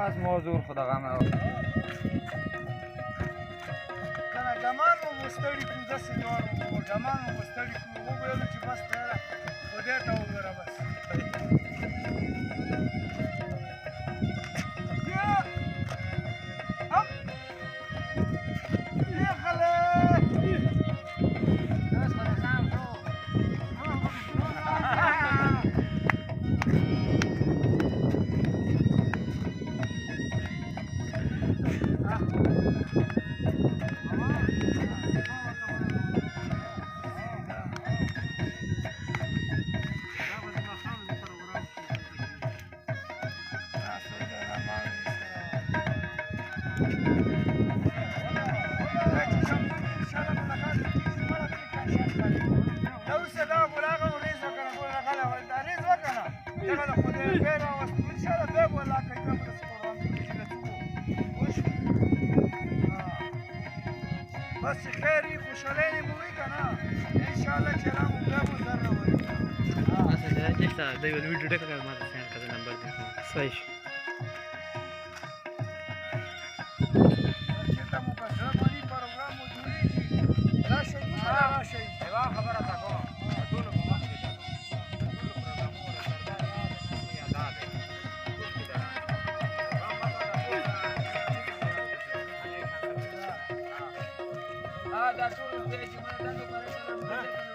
از موضوع خدا غم کنه گمان مو مستړي کړو داسې جوړ وو گمان مو مستړي کړو وویلو چې بس تیاره خدای ته وګوره بس بس خیر وي خوشحالۍ مو وي که نه انشاءالله چې را مو بیا مو زر راولي صحیح شو چېرته مو که زړه مني پروګرام مو جوړېږي راشئ راشئ یوه خبره تا کوم د ټولو په مخ کې د ټولو پروګرامونو سردار یاد دی دا ټول دی چې موږ دغه کارونه کوو